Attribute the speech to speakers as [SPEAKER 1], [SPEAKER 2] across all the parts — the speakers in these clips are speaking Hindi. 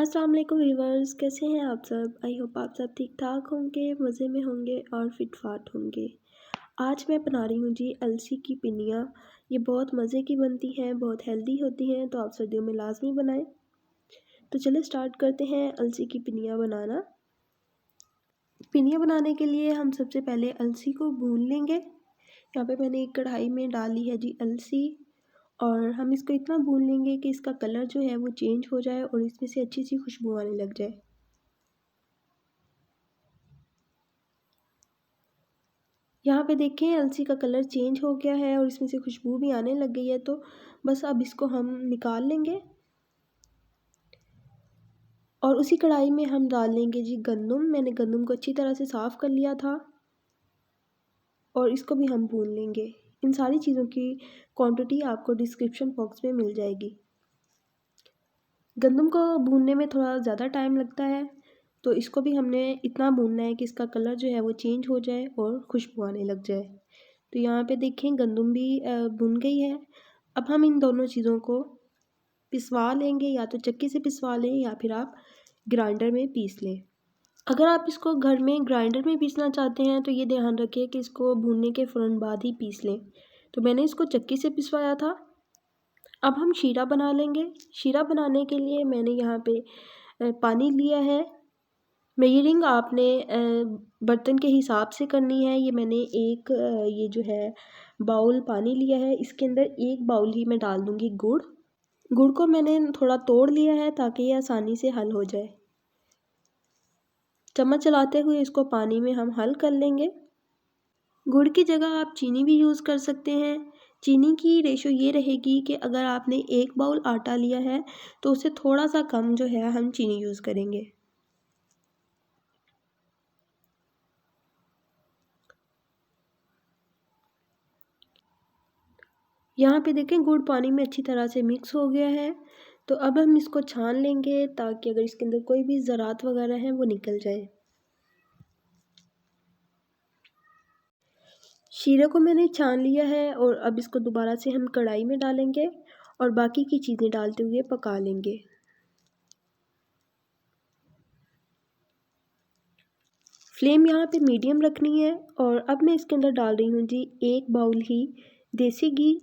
[SPEAKER 1] अस्सलाम वालेकुम व्यूवर्स, कैसे हैं आप सब। आई होप आप सब ठीक ठाक होंगे, मज़े में होंगे और फिट फाट होंगे। आज मैं बना रही हूँ जी अलसी की पिनिया। ये बहुत मज़े की बनती हैं, बहुत हेल्दी होती हैं, तो आप सर्दियों में लाजमी बनाएं। तो चलिए स्टार्ट करते हैं अलसी की पिनिया बनाना। पिनिया बनाने के लिए हम सबसे पहले अलसी को भून लेंगे। यहाँ पे मैंने एक कढ़ाई में डाली है जी अलसी, और हम इसको इतना भून लेंगे कि इसका कलर जो है वो चेंज हो जाए और इसमें से अच्छी सी खुशबू आने लग जाए। यहाँ पे देखें अलसी का कलर चेंज हो गया है और इसमें से खुशबू भी आने लग गई है, तो बस अब इसको हम निकाल लेंगे। और उसी कढ़ाई में हम डाल लेंगे जी गंदम। मैंने गंदम को अच्छी तरह से साफ़ कर लिया था और इसको भी हम भून लेंगे। इन सारी चीज़ों की क्वांटिटी आपको डिस्क्रिप्शन बॉक्स में मिल जाएगी। गंदम को भूनने में थोड़ा ज़्यादा टाइम लगता है, तो इसको भी हमने इतना भूनना है कि इसका कलर जो है वो चेंज हो जाए और खुशबू आने लग जाए। तो यहाँ पे देखें गंदम भी भुन गई है। अब हम इन दोनों चीज़ों को पिसवा लेंगे, या तो चक्की से पिसवा लें या फिर आप ग्राइंडर में पीस लें। अगर आप इसको घर में ग्राइंडर में पीसना चाहते हैं तो ये ध्यान रखिए कि इसको भूनने के फ़ौरन बाद ही पीस लें। तो मैंने इसको चक्की से पिसवाया था। अब हम शीरा बना लेंगे। शीरा बनाने के लिए मैंने यहाँ पे पानी लिया है। मेजरिंग आपने बर्तन के हिसाब से करनी है। ये मैंने एक ये जो है बाउल पानी लिया है, इसके अंदर एक बाउल ही मैं डाल दूँगी गुड़। गुड़ को मैंने थोड़ा तोड़ लिया है ताकि ये आसानी से हल हो जाए। चम्मच चलाते हुए इसको पानी में हम हल कर लेंगे। गुड़ की जगह आप चीनी भी यूज़ कर सकते हैं। चीनी की रेशो ये रहेगी कि अगर आपने एक बाउल आटा लिया है तो उससे थोड़ा सा कम जो है हम चीनी यूज़ करेंगे। यहाँ पे देखें गुड़ पानी में अच्छी तरह से मिक्स हो गया है। तो अब हम इसको छान लेंगे ताकि अगर इसके अंदर कोई भी ज़रात वगैरह हैं वो निकल जाए। शीरे को मैंने छान लिया है और अब इसको दोबारा से हम कढ़ाई में डालेंगे और बाकी की चीज़ें डालते हुए पका लेंगे। फ्लेम यहाँ पे मीडियम रखनी है। और अब मैं इसके अंदर डाल रही हूँ जी एक बाउल ही देसी घी।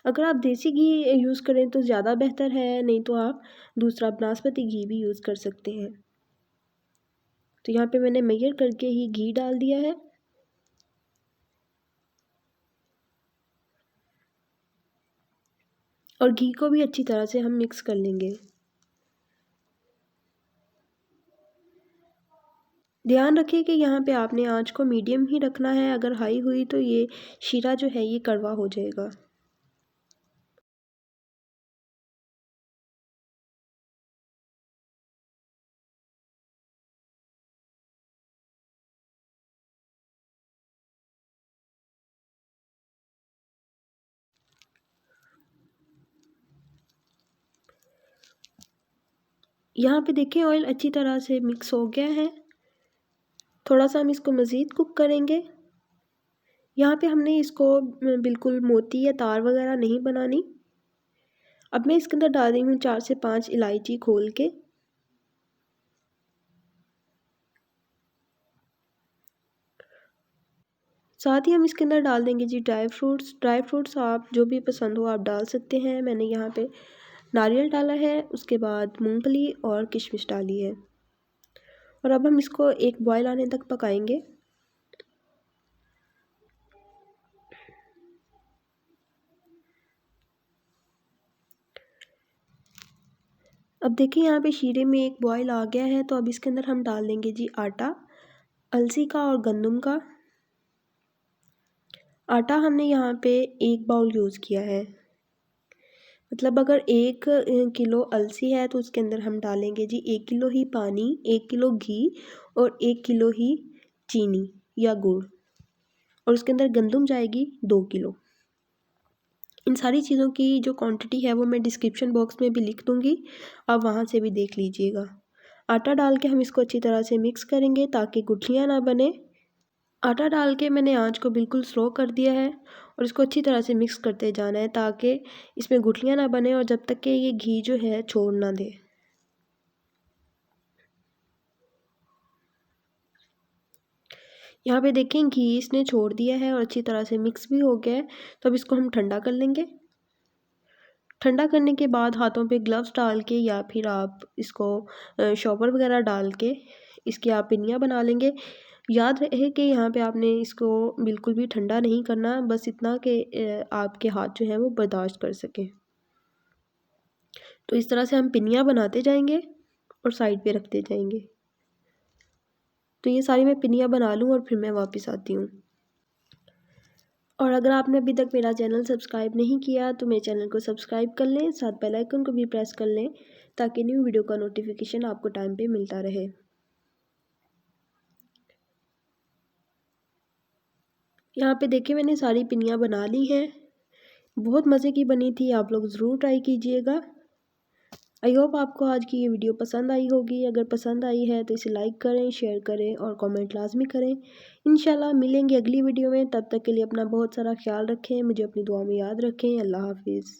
[SPEAKER 1] अगर आप देसी घी यूज़ करें तो ज़्यादा बेहतर है, नहीं तो आप दूसरा बासमती घी भी यूज़ कर सकते हैं। तो यहाँ पे मैंने मेजर करके ही घी डाल दिया है। और घी को भी अच्छी तरह से हम मिक्स कर लेंगे। ध्यान रखिए कि यहाँ पे आपने आँच को मीडियम ही रखना है। अगर हाई हुई तो ये शीरा जो है ये कड़वा हो जाएगा। यहाँ पे देखिए ऑयल अच्छी तरह से मिक्स हो गया है। थोड़ा सा हम इसको मज़ीद कुक करेंगे। यहाँ पे हमने इसको बिल्कुल मोती या तार वगैरह नहीं बनानी। अब मैं इसके अंदर डाल रही हूँ 4 से 5 इलायची खोल के। साथ ही हम इसके अंदर डाल देंगे जी ड्राई फ्रूट्स। ड्राई फ्रूट्स आप जो भी पसंद हो आप डाल सकते हैं। मैंने यहाँ पे नारियल डाला है, उसके बाद मूंगफली और किशमिश डाली है। और अब हम इसको एक बॉयल आने तक पकाएंगे। अब देखिए यहाँ पे शीरे में एक बॉयल आ गया है, तो अब इसके अंदर हम डाल देंगे जी आटा, अलसी का और गंदम का। आटा हमने यहाँ पे एक बाउल यूज़ किया है। मतलब अगर 1 किलो अलसी है तो उसके अंदर हम डालेंगे जी 1 किलो ही पानी, 1 किलो घी और 1 किलो ही चीनी या गुड़। और उसके अंदर गंदम जाएगी 2 किलो। इन सारी चीज़ों की जो क्वांटिटी है वो मैं डिस्क्रिप्शन बॉक्स में भी लिख दूँगी, आप वहाँ से भी देख लीजिएगा। आटा डाल के हम इसको अच्छी तरह से मिक्स करेंगे ताकि गुठलियाँ ना बने। आटा डाल के मैंने आँच को बिल्कुल स्लो कर दिया है और इसको अच्छी तरह से मिक्स करते जाना है ताकि इसमें गुठलियाँ ना बने और जब तक कि ये घी जो है छोड़ ना दे। यहाँ पे देखें घी इसने छोड़ दिया है और अच्छी तरह से मिक्स भी हो गया है। तो अब इसको हम ठंडा कर लेंगे। ठंडा करने के बाद हाथों पे ग्लव्स डाल के या फिर आप इसको शॉपर वगैरह डाल के इसकी आप पिन्नियाँ बना लेंगे। याद रहे कि यहाँ पे आपने इसको बिल्कुल भी ठंडा नहीं करना, बस इतना कि आपके हाथ जो है वो बर्दाश्त कर सकें। तो इस तरह से हम पिन्नियाँ बनाते जाएंगे और साइड पे रखते जाएंगे। तो ये सारी मैं पिन्नियाँ बना लूँ और फिर मैं वापस आती हूँ। और अगर आपने अभी तक मेरा चैनल सब्सक्राइब नहीं किया तो मेरे चैनल को सब्सक्राइब कर लें, साथ बेल आइकन को भी प्रेस कर लें ताकि न्यू वीडियो का नोटिफिकेशन आपको टाइम पे मिलता रहे। यहाँ पे देखिए मैंने सारी पिन्नियाँ बना ली हैं। बहुत मज़े की बनी थी, आप लोग ज़रूर ट्राई कीजिएगा। आई होप आपको आज की ये वीडियो पसंद आई होगी। अगर पसंद आई है तो इसे लाइक करें, शेयर करें और कमेंट लाजमी करें। इंशाल्लाह मिलेंगे अगली वीडियो में, तब तक के लिए अपना बहुत सारा ख्याल रखें, मुझे अपनी दुआ में याद रखें। अल्लाह हाफिज़।